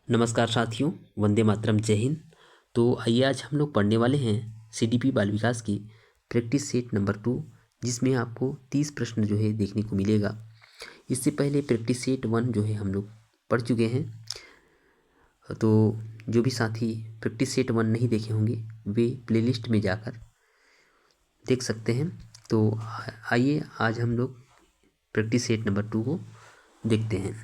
नमस्कार साथियों, वंदे मातरम, जय हिंद। तो आइए आज हम लोग पढ़ने वाले हैं सीडीपी बाल विकास की प्रैक्टिस सेट नंबर 2, जिसमें आपको 30 प्रश्न जो है देखने को मिलेगा। इससे पहले प्रैक्टिस सेट 1 जो है हम लोग पढ़ चुके हैं। तो जो भी साथी प्रैक्टिस सेट 1 नहीं देखे होंगे वे प्लेलिस्ट में जाकर देख सकते हैं। तो आइए आज हम लोग प्रैक्टिस सेट नंबर 2 को देखते हैं।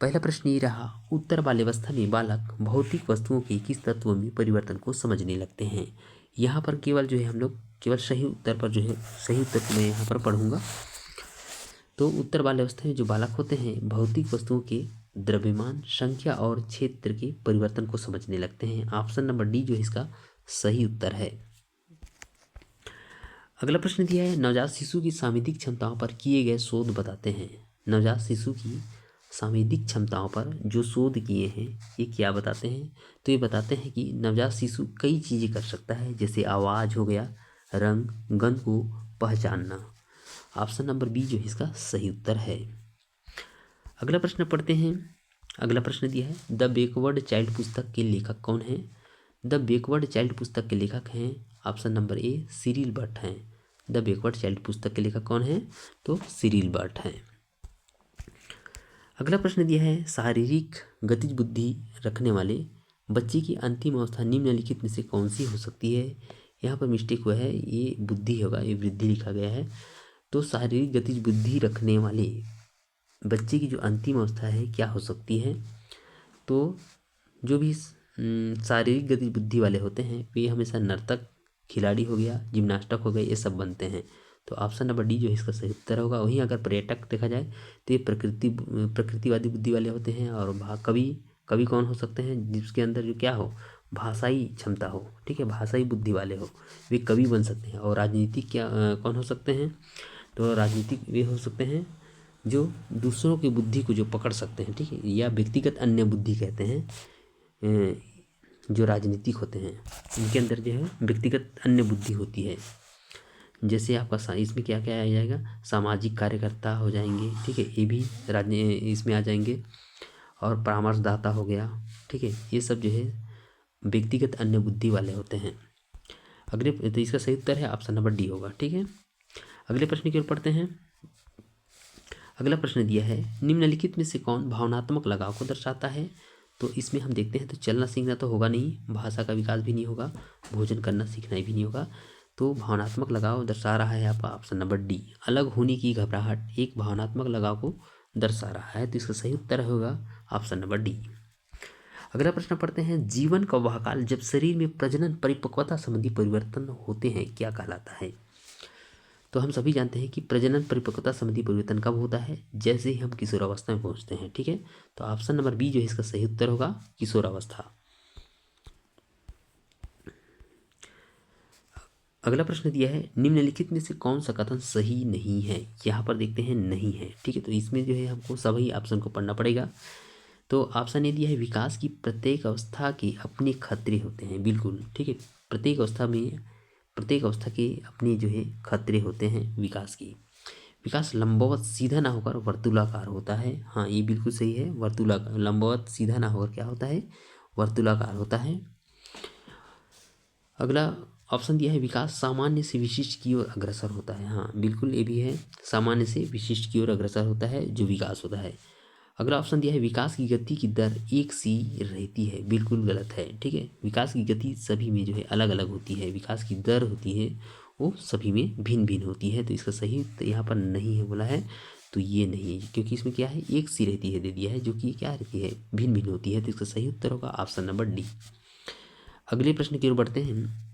पहला प्रश्न ये रहा, उत्तर बाल्यावस्था में बालक भौतिक वस्तुओं के किस तत्व में परिवर्तन को समझने लगते हैं। यहाँ पर केवल जो है हम लोग केवल सही उत्तर पर जो है सही उत्तर को मैं यहाँ पर पढ़ूंगा। तो उत्तर बाल्यावस्था में जो बालक होते हैं भौतिक वस्तुओं के द्रव्यमान, संख्या और क्षेत्र के परिवर्तन को समझने लगते हैं। ऑप्शन नंबर डी जो है इसका सही उत्तर है। अगला प्रश्न दिया है, नवजात शिशु की सांवेदिक क्षमताओं पर किए गए शोध बताते हैं। नवजात शिशु की सांवेदिक क्षमताओं पर जो शोध किए हैं ये क्या बताते हैं। तो ये बताते हैं कि नवजात शिशु कई चीज़ें कर सकता है, जैसे आवाज़ हो गया, रंग, गंध को पहचानना। ऑप्शन नंबर बी जो है इसका सही उत्तर है। अगला प्रश्न पढ़ते हैं। अगला प्रश्न दिया है, द बैकवर्ड चाइल्ड पुस्तक के लेखक कौन है। द बैकवर्ड चाइल्ड पुस्तक के लेखक हैं option number A Cyril Burt हैं। द बैकवर्ड चाइल्ड पुस्तक के लेखक कौन है, तो सिरिल बर्ट हैं। अगला प्रश्न दिया है, शारीरिक गतिज बुद्धि रखने वाले बच्चे की अंतिम अवस्था निम्नलिखित में से कौन सी हो सकती है। यहाँ पर मिस्टेक हुआ है, ये बुद्धि होगा, ये वृद्धि लिखा गया है। तो शारीरिक गतिज बुद्धि रखने वाले बच्चे की जो अंतिम अवस्था है क्या हो सकती है। तो जो भी शारीरिक गतिज बुद्धि वाले होते हैं वे हमेशा नर्तक, खिलाड़ी हो गया, जिम्नास्टक हो गए, ये सब बनते हैं। तो ऑप्शन नंबर डी जो है इसका सही उत्तर होगा। वहीं अगर पर्यटक देखा जाए तो ये प्रकृतिवादी बुद्धि वाले होते हैं। और कवि कौन हो सकते हैं, जिसके अंदर जो क्या हो, भाषाई क्षमता हो, ठीक है, भाषाई बुद्धि वाले हो, वे कवि बन सकते हैं। और राजनीतिक कौन हो सकते हैं, तो राजनीतिक वे हो सकते हैं जो दूसरों की बुद्धि को जो पकड़ सकते हैं, ठीक है, या व्यक्तिगत अन्य बुद्धि कहते हैं। जो राजनीतिक होते हैं इनके अंदर जो है व्यक्तिगत अन्य बुद्धि होती है। जैसे आपका इसमें क्या क्या आ जाएगा, सामाजिक कार्यकर्ता हो जाएंगे, ठीक है, ये भी इसमें आ जाएंगे। और परामर्शदाता हो गया, ठीक है, ये सब जो है व्यक्तिगत अन्य बुद्धि वाले होते हैं। अगले तो इसका सही उत्तर है ऑप्शन नंबर डी होगा, ठीक है। अगले प्रश्न की ओर पढ़ते हैं। अगला प्रश्न दिया है, निम्नलिखित में से कौन भावनात्मक लगाव को दर्शाता है। तो इसमें हम देखते हैं, तो चलना सीखना तो होगा नहीं, भाषा का विकास भी नहीं होगा, भोजन करना सीखना भी नहीं होगा। तो भावनात्मक लगाव दर्शा रहा है आपका ऑप्शन नंबर डी, अलग होने की घबराहट एक भावनात्मक लगाव को दर्शा रहा है। तो इसका सही उत्तर होगा ऑप्शन नंबर डी। अगला प्रश्न पढ़ते हैं, जीवन का वह काल जब शरीर में प्रजनन परिपक्वता संबंधी परिवर्तन होते हैं क्या कहलाता है। तो हम सभी जानते हैं कि प्रजनन परिपक्वता संबंधी परिवर्तन कब होता है, जैसे ही हम किशोरावस्था में पहुंचते हैं, ठीक है। तो ऑप्शन नंबर बी जो है इसका सही उत्तर होगा, किशोरावस्था। अगला प्रश्न दिया है, निम्नलिखित में से कौन सा कथन सही नहीं है। यहाँ पर देखते हैं नहीं है, ठीक है। तो इसमें जो है हमको सभी ऑप्शन को पढ़ना पड़ेगा। तो ऑप्शन ए दिया है, विकास की प्रत्येक अवस्था के अपने खतरे होते हैं। बिल्कुल ठीक है, प्रत्येक अवस्था के अपने जो है खतरे होते हैं विकास की। विकास लंबवत सीधा ना होकर वर्तुलाकार होता है। हाँ, ये बिल्कुल सही है, वर्तुलाकार, लंबवत सीधा ना होकर क्या होता है, वर्तुलाकार होता है। अगला ऑप्शन दिया है, विकास सामान्य से विशिष्ट की ओर अग्रसर होता है। हाँ बिल्कुल, ये भी है, सामान्य से विशिष्ट की ओर अग्रसर होता है जो विकास होता है। अगला ऑप्शन दिया है, विकास की गति की दर एक सी रहती है। बिल्कुल गलत है, ठीक है, विकास की गति सभी में जो है अलग अलग होती है, विकास की दर होती है वो सभी में भिन्न भिन्न होती है। तो इसका सही तो यहाँ पर नहीं है बोला है, तो ये नहीं है, क्योंकि इसमें क्या है, एक सी रहती है दे दिया है, जो कि क्या रहती है, भिन्न भिन्न होती है। तो इसका सही उत्तर होगा ऑप्शन नंबर डी। अगले प्रश्न की ओर बढ़ते हैं।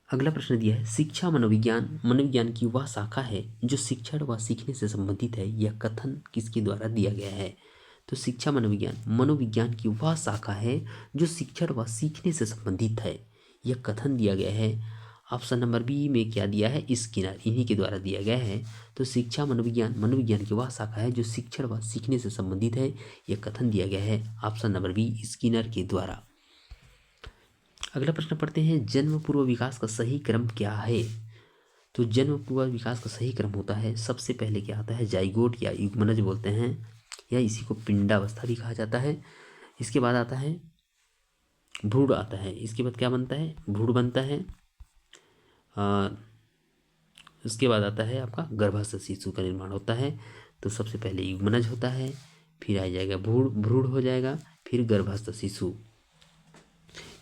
अगला प्रश्न दिया है, शिक्षा मनोविज्ञान की वह शाखा है जो शिक्षण व सीखने से संबंधित है, यह कथन किसके द्वारा दिया गया है। तो शिक्षा मनोविज्ञान की वह शाखा है जो शिक्षण व सीखने से संबंधित है, यह कथन दिया गया है। ऑप्शन नंबर बी में क्या दिया है, स्किनर, इन्हीं के द्वारा दिया गया है। तो शिक्षा मनोविज्ञान की वह शाखा है जो शिक्षण व सीखने से संबंधित है, यह कथन दिया गया है ऑप्शन नंबर बी, स्किनर के द्वारा। अगला प्रश्न पढ़ते हैं, जन्म पूर्व विकास का सही क्रम क्या है। तो जन्म पूर्व विकास का सही क्रम होता है, सबसे पहले क्या आता है, जाइगोट या युग्मनज बोलते हैं, या इसी को पिंडावस्था भी कहा जाता है। इसके बाद आता है भ्रूण आता है। इसके बाद क्या बनता है, भ्रूण बनता है। उसके बाद आता है आपका गर्भस्थ शिशु का निर्माण होता है। तो सबसे पहले युग्मनज होता है, फिर आ जाएगा भ्रूण, भ्रूण हो जाएगा, फिर गर्भस्थ शिशु।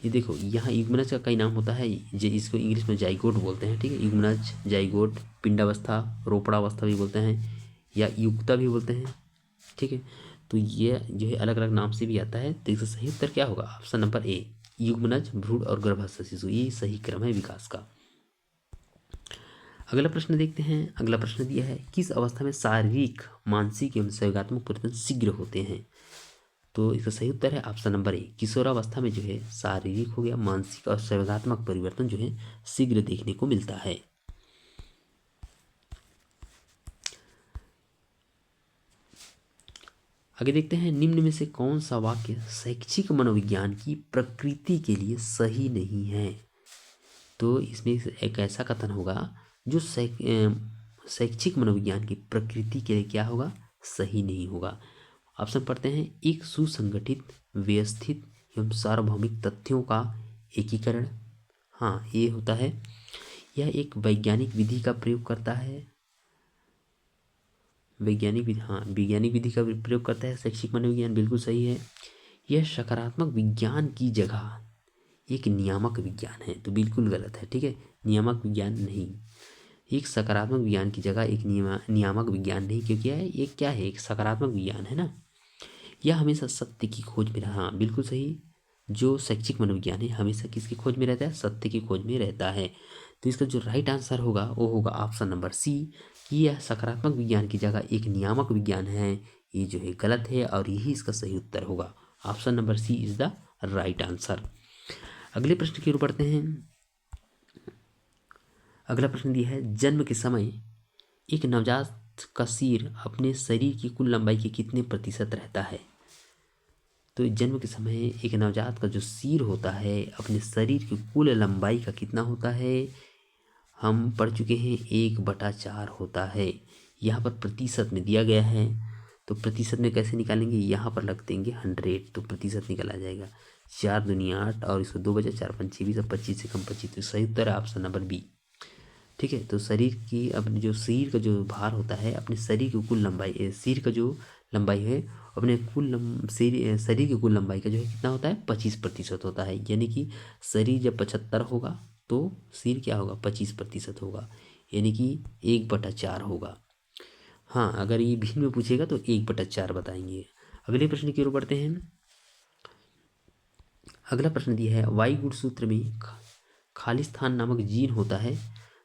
ये देखो यहाँ युग्मनज का कई नाम होता है, जो इसको इंग्लिश में जाइगोट बोलते हैं, ठीक है। युग्मनज, जाइगोट, पिंडावस्था, रोपड़ावस्था भी बोलते हैं, या युक्ता भी बोलते हैं, ठीक है। तो ये जो है अलग अलग नाम से भी आता है। तो इसका सही उत्तर क्या होगा, ऑप्शन नंबर ए, युग्मनज, भ्रूण और गर्भस्थ शिशु, ये सही क्रम है विकास का। अगला प्रश्न देखते हैं। अगला प्रश्न दिया है, किस अवस्था में शारीरिक, मानसिक एवं संवेगात्मक परिवर्तन शीघ्र होते हैं। तो इसका सही उत्तर है ऑप्शन नंबर ए, किशोरावस्था में जो है शारीरिक हो गया, मानसिक और संवेगात्मक परिवर्तन जो है शीघ्र देखने को मिलता है। आगे देखते हैं, निम्न में से कौन सा वाक्य शैक्षिक मनोविज्ञान की प्रकृति के लिए सही नहीं है। तो इसमें एक ऐसा कथन होगा जो शैक्षिक मनोविज्ञान की प्रकृति के लिए क्या होगा, सही नहीं होगा। ऑप्शन पढ़ते हैं, एक सुसंगठित, व्यवस्थित एवं सार्वभौमिक तथ्यों का एकीकरण, हाँ ये होता है। यह एक वैज्ञानिक विधि का प्रयोग करता है, वैज्ञानिक विधि, हाँ वैज्ञानिक विधि का प्रयोग करता है शैक्षिक मनोविज्ञान, बिल्कुल सही है। यह सकारात्मक विज्ञान की जगह एक नियामक विज्ञान है, तो बिल्कुल गलत है, ठीक है। नियामक विज्ञान नहीं, एक सकारात्मक विज्ञान की जगह एक नियामक विज्ञान नहीं, क्योंकि ये क्या है, एक सकारात्मक विज्ञान है ना। यह हमेशा सत्य की खोज में रहा, हाँ बिल्कुल सही। जो शैक्षिक मनोविज्ञान है हमेशा किसकी खोज में रहता है, सत्य की खोज में रहता है। तो इसका जो राइट आंसर होगा वो होगा ऑप्शन नंबर सी, कि यह सकारात्मक विज्ञान की जगह एक नियामक विज्ञान है। ये जो है गलत है और यही इसका सही उत्तर होगा। Option number C is the right answer. अगले प्रश्न की ओर बढ़ते हैं। अगला प्रश्न दिया है, जन्म के समय एक नवजात का सिर अपने शरीर की कुल लंबाई के कितने प्रतिशत रहता है। तो जन्म के समय एक नवजात का जो सिर होता है अपने शरीर की कुल लंबाई का कितना होता है, हम पढ़ चुके हैं 1/4 होता है। यहाँ पर प्रतिशत में दिया गया है, तो प्रतिशत में कैसे निकालेंगे, यहाँ पर रख देंगे 100, तो प्रतिशत निकल आ जाएगा। 4 दूनी 8 और इसको 2 बजे 4 पंचे 20, 25 से कम 25, तो सही उत्तर है ऑप्शन नंबर बी, ठीक है। तो शरीर की अपने जो शरीर का जो भार होता है अपने शरीर की कुल लंबाई, शरीर का जो लंबाई है अपने शरीर की कुल लंबाई का जो है कितना होता है, 25% होता है। यानी कि शरीर जब 75 होगा तो सिर क्या होगा, 25% होगा, यानी कि 1/4 होगा। हाँ अगर ये भिन्न में पूछेगा तो 1/4 बताएंगे। अगले प्रश्न की ओर बढ़ते हैं। अगला प्रश्न दिया है, वायु गुणसूत्र में खालिस्तान नामक जीन होता है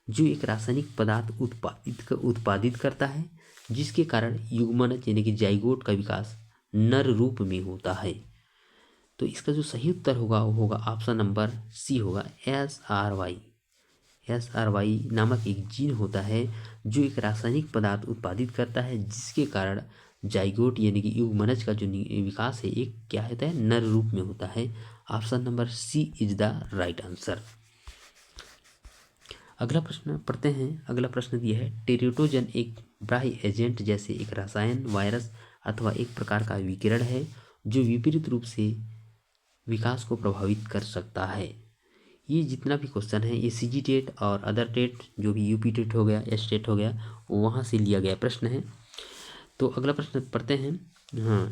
जो एक रासायनिक पदार्थ उत्पादित करता है, जिसके कारण युग्मनज यानी कि जाइगोट का विकास नर रूप में होता है। तो इसका जो सही उत्तर होगा वो होगा ऑप्शन नंबर सी होगा, SRY नामक एक जीन होता है जो एक रासायनिक पदार्थ उत्पादित करता है, जिसके कारण जाइगोट यानी कि युग्मनज का जो विकास है एक क्या होता है, नर रूप में होता है। Option number C is the right answer. अगला प्रश्न पढ़ते हैं। अगला प्रश्न दिया है, टेरिटोजन एक बाह्य एजेंट जैसे एक रसायन, वायरस अथवा एक प्रकार का विकिरण है जो विपरीत रूप से विकास को प्रभावित कर सकता है। ये जितना भी क्वेश्चन है ये CG टेट और अदर टेट जो भी UP टेट हो गया, S टेट हो गया, वहाँ से लिया गया प्रश्न है। तो अगला प्रश्न पढ़ते हैं। हाँ,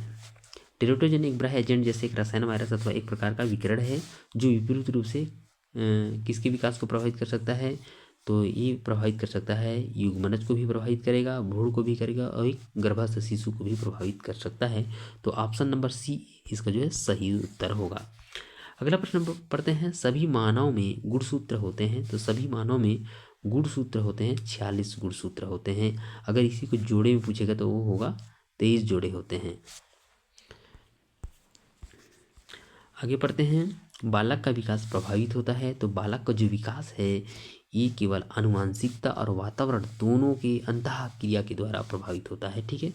टेरिटोजन एक बाह्य एजेंट जैसे एक रसायन, वायरस अथवा एक प्रकार का विकिरण है जो विपरीत रूप से किसके विकास को प्रभावित कर सकता है। तो ये प्रभावित कर सकता है, युग्मनज को भी प्रभावित करेगा, भ्रूण को भी करेगा और एक गर्भस्थ शिशु को भी प्रभावित कर सकता है। तो ऑप्शन नंबर सी इसका जो है सही उत्तर होगा। अगला प्रश्न पढ़ते हैं, सभी मानव में गुणसूत्र होते हैं। तो सभी मानव में गुणसूत्र होते हैं, 46 गुणसूत्र होते हैं। अगर इसी को जोड़े में पूछेगा तो वो होगा 23 जोड़े होते हैं। आगे पढ़ते हैं, बालक का विकास प्रभावित होता है। तो बालक का जो विकास है ये केवल आनुवांशिकता और वातावरण दोनों के अंतःक्रिया के द्वारा प्रभावित होता है, ठीक है।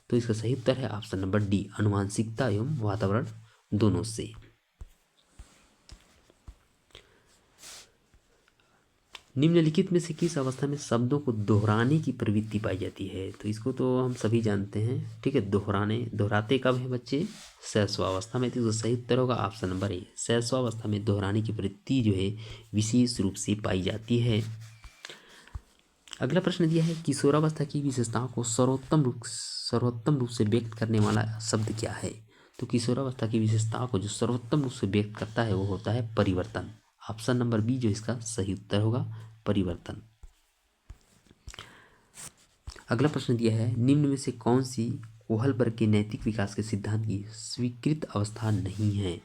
तो इसका सही उत्तर है ऑप्शन नंबर डी, आनुवांशिकता एवं वातावरण दोनों से। निम्नलिखित में से किस अवस्था में शब्दों को दोहराने की प्रवृत्ति पाई जाती है? तो इसको तो हम सभी जानते हैं, ठीक है। दोहराते कब है बच्चे? शैशवावस्था में। तो इसका सही उत्तर होगा ऑप्शन नंबर ए, शैशवावस्था में दोहराने की प्रवृत्ति जो है विशेष रूप से पाई जाती है। अगला प्रश्न दिया है, किशोरावस्था की विशेषताओं को सर्वोत्तम रूप से व्यक्त करने वाला शब्द क्या है? तो किशोरावस्था की विशेषताओं को जो सर्वोत्तम रूप से व्यक्त करता है वो होता है परिवर्तन। ऑप्शन नंबर बी जो इसका सही उत्तर होगा, परिवर्तन। अगला प्रश्न दिया है, निम्न में से कौन सी कोहलबर्ग के नैतिक विकास के सिद्धांत की स्वीकृत अवस्था नहीं है?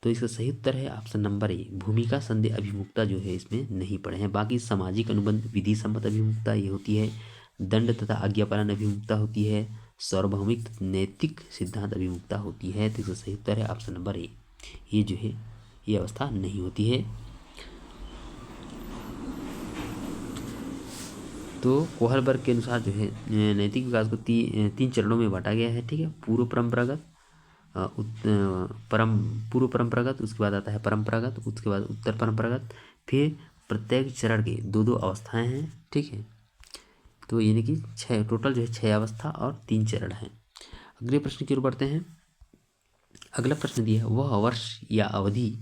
तो इसका सही उत्तर है ऑप्शन नंबर ए, भूमिका संदेह अभिमुखता जो है इसमें नहीं पड़े हैं। बाकी सामाजिक अनुबंध, विधि सम्मत अभिमुखता ये होती है, दंड तथा आज्ञापालन अभिमुखता होती है, सार्वभौमिक नैतिक सिद्धांत अभिमुखता होती है। तो इसका सही उत्तर है ऑप्शन नंबर ए, ये जो है ये अवस्था नहीं होती है। तो कोहलबर्ग के अनुसार जो है नैतिक विकास को तीन चरणों में बांटा गया है, ठीक है। पूर्व परंपरागत, पूर्व परंपरागत, उसके बाद आता है परंपरागत, उसके बाद उत्तर परंपरागत, फिर प्रत्येक चरण के दो दो अवस्थाएं हैं, ठीक है। तो यानी कि टोटल जो है 6 अवस्था और 3 चरण हैं। अगले प्रश्न की ओर बढ़ते हैं। अगला प्रश्न दिया है, वह वर्ष या अवधि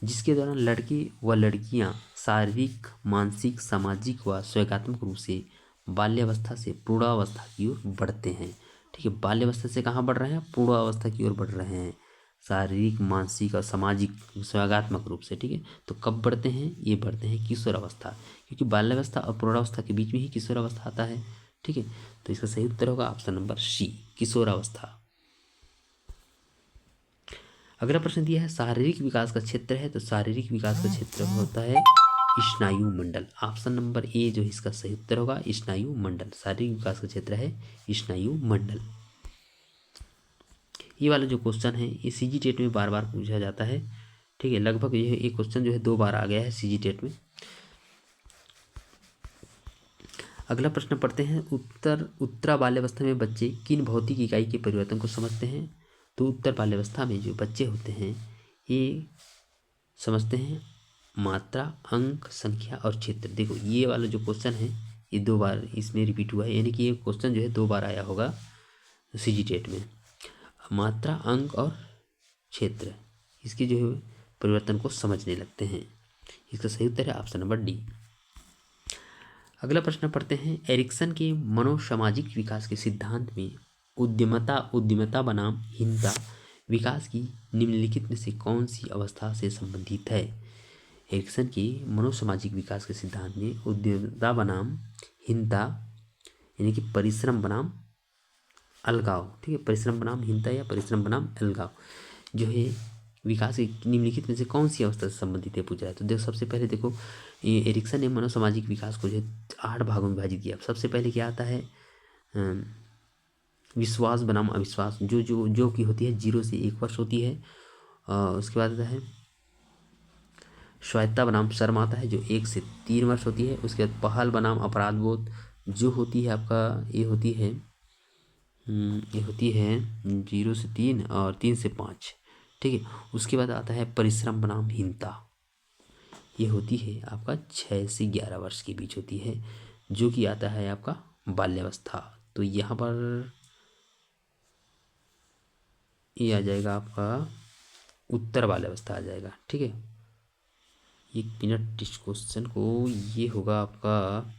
जिसके दौरान लड़के व लड़कियां शारीरिक, मानसिक, सामाजिक व स्वैगात्मक रूप से बाल्यावस्था से प्रौढ़ावस्था की ओर बढ़ते हैं, ठीक है। बाल्यावस्था से कहाँ बढ़ रहे हैं? प्रौढ़ावस्था की ओर बढ़ रहे हैं, शारीरिक, मानसिक और सामाजिक स्वैगात्मक रूप से, ठीक है। तो कब बढ़ते हैं? ये बढ़ते हैं किशोरावस्था, क्योंकि बाल्यावस्था और प्रौढ़ावस्था के बीच में ही किशोरावस्था आता है, ठीक है। तो इसका सही उत्तर होगा ऑप्शन नंबर सी, किशोरावस्था। अगला प्रश्न दिया है, शारीरिक विकास का क्षेत्र है, तो शारीरिक विकास का क्षेत्र होता है स्नायु मंडल। ऑप्शन नंबर ए जो इसका सही उत्तर होगा, स्नायु मंडल। शारीरिक विकास का क्षेत्र है स्नायु मंडल। ये वाला जो क्वेश्चन है ये सीजी टेट में बार बार पूछा जाता है, ठीक है। लगभग ये क्वेश्चन जो है 2 बार आ गया है सीजी टेट में। अगला प्रश्न पढ़ते हैं, उत्तरा बाल्यावस्था में बच्चे किन भौतिक इकाई के परिवर्तन को समझते हैं? तो उत्तर बाल्यावस्था में जो बच्चे होते हैं ये समझते हैं मात्रा, अंक, संख्या और क्षेत्र। देखो ये वाला जो क्वेश्चन है ये 2 बार इसमें रिपीट हुआ है, यानी कि ये क्वेश्चन जो है 2 बार आया होगा सीजी टेट में। मात्रा, अंक और क्षेत्र, इसके जो है परिवर्तन को समझने लगते हैं। इसका सही उत्तर है ऑप्शन नंबर डी। अगला प्रश्न पढ़ते हैं, एरिक्सन के मनोसामाजिक विकास के सिद्धांत में उद्यमता बनाम हीनता विकास की निम्नलिखित में से कौन सी अवस्था से संबंधित है? एरिक्सन के मनोसामाजिक विकास के सिद्धांत में उद्यमता बनाम हीनता यानी कि परिश्रम बनाम अलगाव, ठीक है। परिश्रम बनाम हीनता या परिश्रम बनाम अलगाव जो है विकास की निम्नलिखित में से कौन सी अवस्था से संबंधित है पूछा है। तो देखो सबसे पहले देखो ये एरिक्सन ने मनोसामाजिक विकास को जो है 8 भागों में विभाजित किया। सबसे पहले क्या आता है? विश्वास बनाम अविश्वास, जो की होती है 0 से 1 वर्ष होती है। उसके बाद आता है स्वायत्ता बनाम शर्म आता है जो 1 से 3 वर्ष होती है। उसके बाद पहल बनाम अपराध बोध जो होती है आपका ये होती है 0 से 3 और 3 से 5, ठीक है। उसके बाद आता है परिश्रम बनाम हीनता, ये होती है आपका 6 से 11 वर्ष के बीच होती है, जो कि आता है आपका बाल्यावस्था। तो यहाँ पर ये आ जाएगा आपका उत्तर बाल्यावस्था आ जाएगा, ठीक है। 1 मिनट इस क्वेश्चन को, ये होगा आपका,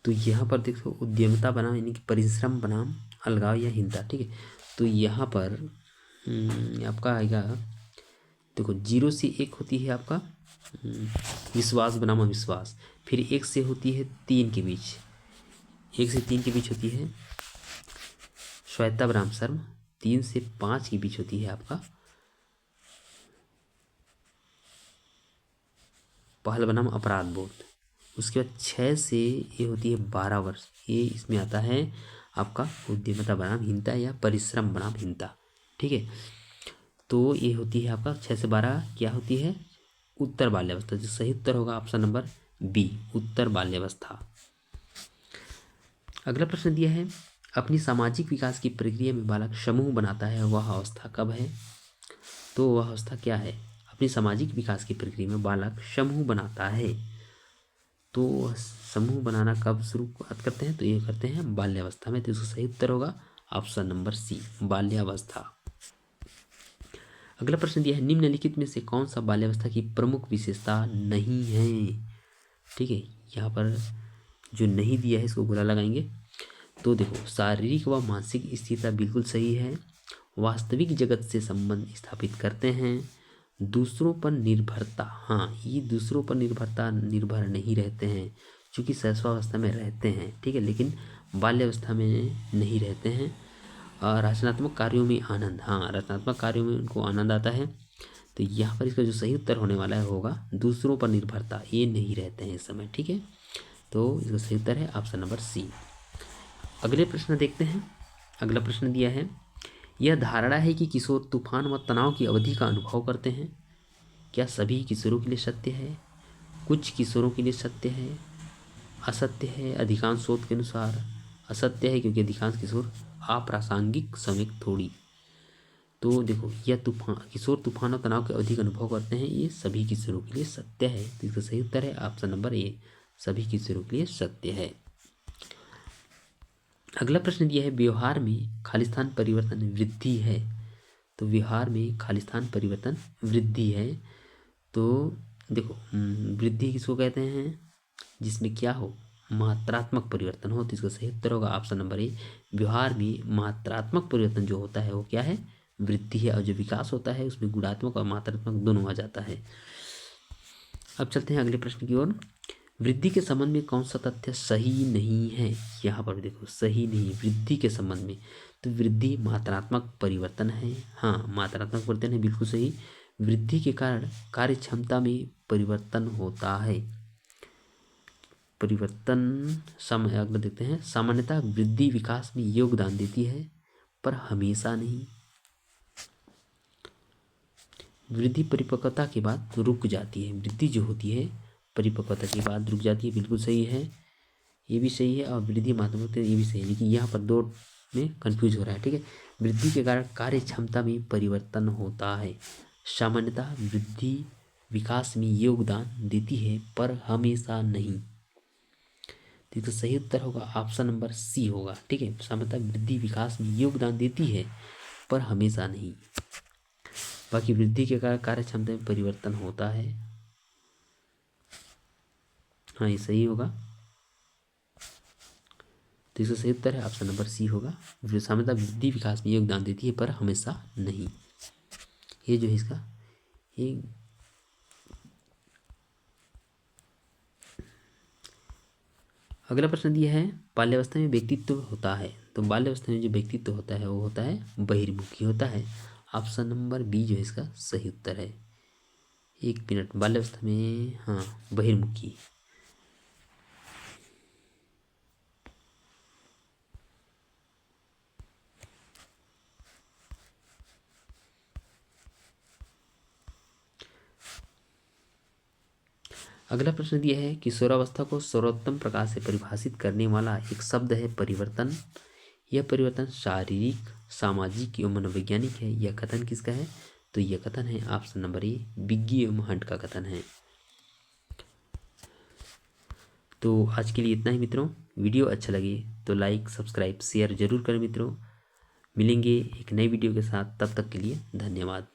तो यहाँ पर देखो उद्यमता बनाम यानी कि परिश्रम बनाम अलगाव या हीनता, ठीक है। तो यहाँ पर आपका आएगा, देखो 0 से 1 होती है आपका विश्वास बनाम अविश्वास, फिर 1 से होती है 3 के बीच, 1 से 3 के बीच होती है स्वायत्ता बनाम शर्म, 3 से 5 के बीच होती है आपका पहल बनाम अपराध बोध। उसके बाद 6 से ये होती है 12 वर्ष, ये इसमें आता है आपका उद्यमता बनाम हीनता या परिश्रम बनाम हीनता, ठीक है। तो ये होती है आपका 6 से 12 क्या होती है? उत्तर बाल्यावस्था। जो सही उत्तर होगा ऑप्शन नंबर बी, उत्तर बाल्यावस्था। अगला प्रश्न दिया है, अपनी सामाजिक विकास की प्रक्रिया में बालक समूह बनाता है, वह अवस्था कब है? तो वह अवस्था क्या है? अपनी सामाजिक विकास की प्रक्रिया में बालक समूह बनाता है। तो समूह बनाना कब शुरुआत करते हैं? तो ये करते हैं बाल्यावस्था में। तो इसका सही उत्तर होगा ऑप्शन नंबर सी, बाल्यावस्था। अगला प्रश्न दिया है, निम्नलिखित में से कौन सा बाल्यावस्था की प्रमुख विशेषता नहीं है? ठीक है, यहाँ पर जो नहीं दिया है इसको गोला लगाएंगे। तो देखो, शारीरिक व मानसिक स्थिरता बिल्कुल सही है, वास्तविक जगत से संबंध स्थापित करते हैं, दूसरों पर निर्भरता, हाँ ये दूसरों पर निर्भर नहीं रहते हैं, क्योंकि शैशवावस्था में रहते हैं, ठीक है, लेकिन बाल्यावस्था में नहीं रहते हैं। रचनात्मक कार्यों में आनंद, हाँ रचनात्मक कार्यों में उनको आनंद आता है। तो यहाँ पर इसका जो सही उत्तर होने वाला है होगा दूसरों पर निर्भरता, ये नहीं रहते हैं इस समय, ठीक है। तो इसका सही उत्तर है ऑप्शन नंबर सी। अगले प्रश्न देखते हैं। अगला प्रश्न दिया है, यह धारणा है कि किशोर तूफान व तनाव की अवधि का अनुभव करते हैं, क्या सभी किशोरों के लिए सत्य है? कुछ किशोरों के लिए सत्य है, असत्य है, अधिकांश शोध के अनुसार असत्य है, क्योंकि अधिकांश किशोर अप्रासंगिक समय थोड़ी। तो देखो, यह किशोर तूफान और तनाव के अवधि का अनुभव करते हैं, ये सभी किशोरों के लिए सत्य है। तो इसका सही उत्तर है ऑप्शन नंबर ए, सभी किशोरों के लिए सत्य है। अगला प्रश्न दिया है, व्यवहार में खालिस्तान परिवर्तन वृद्धि है। तो व्यवहार में खालिस्तान परिवर्तन वृद्धि है। तो देखो, वृद्धि किसको कहते हैं? जिसमें क्या हो, मात्रात्मक परिवर्तन हो। तो इसका सही उत्तर होगा ऑप्शन नंबर ए, व्यवहार में मात्रात्मक परिवर्तन जो होता है वो क्या है? वृद्धि है। और जो विकास होता है उसमें गुणात्मक और मात्रात्मक दोनों आ जाता है। अब चलते हैं अगले प्रश्न की ओर। वृद्धि के संबंध में कौन सा तथ्य सही नहीं है? यहाँ पर देखो, सही नहीं वृद्धि के संबंध में। तो वृद्धि मात्रात्मक परिवर्तन है, हाँ मात्रात्मक परिवर्तन है, बिल्कुल सही। वृद्धि के कारण कार्य क्षमता में परिवर्तन होता है। अगला देखते हैं, सामान्यतः वृद्धि विकास में योगदान देती है पर हमेशा नहीं। वृद्धि परिपक्वता के बाद रुक जाती है। वृद्धि जो होती है परिपक्वता के बाद रुक जाती है, बिल्कुल सही है, ये भी सही है। और वृद्धि मात्रात्मक ये भी सही है, लेकिन यहाँ पर दो में कंफ्यूज हो रहा है, ठीक है। वृद्धि के कारण कार्य क्षमता में परिवर्तन होता है। सामान्यतः वृद्धि विकास में योगदान देती है पर हमेशा नहीं। तो इसका सही उत्तर होगा ऑप्शन नंबर सी होगा, ठीक है। सामान्यतः वृद्धि विकास में योगदान देती है पर हमेशा नहीं। बाकी वृद्धि के कारण कार्य क्षमता में परिवर्तन होता है, हाँ ये सही होगा। तो इसका सही उत्तर है ऑप्शन नंबर सी होगा, सामान्यतः वृद्धि विकास में योगदान देती है पर हमेशा नहीं। ये जो है इसका ये अगला प्रश्न दिया है, बाल्यावस्था में व्यक्तित्व होता है। तो बाल्यावस्था में जो व्यक्तित्व होता है वो होता है बहिर्मुखी होता है। ऑप्शन नंबर बी जो है इसका सही उत्तर है। एक मिनट, बाल्यावस्था में हाँ बहिर्मुखी। अगला प्रश्न दिया है, किशोरावस्था को सर्वोत्तम प्रकार से परिभाषित करने वाला एक शब्द है परिवर्तन। यह परिवर्तन शारीरिक, सामाजिक एवं मनोवैज्ञानिक है। यह कथन किसका है? तो यह कथन है ऑप्शन नंबर ए, बिग्गी एवं हंट का कथन है। तो आज के लिए इतना ही मित्रों। वीडियो अच्छा लगे तो लाइक, सब्सक्राइब, शेयर जरूर करें मित्रों। मिलेंगे एक नई वीडियो के साथ, तब तक के लिए धन्यवाद।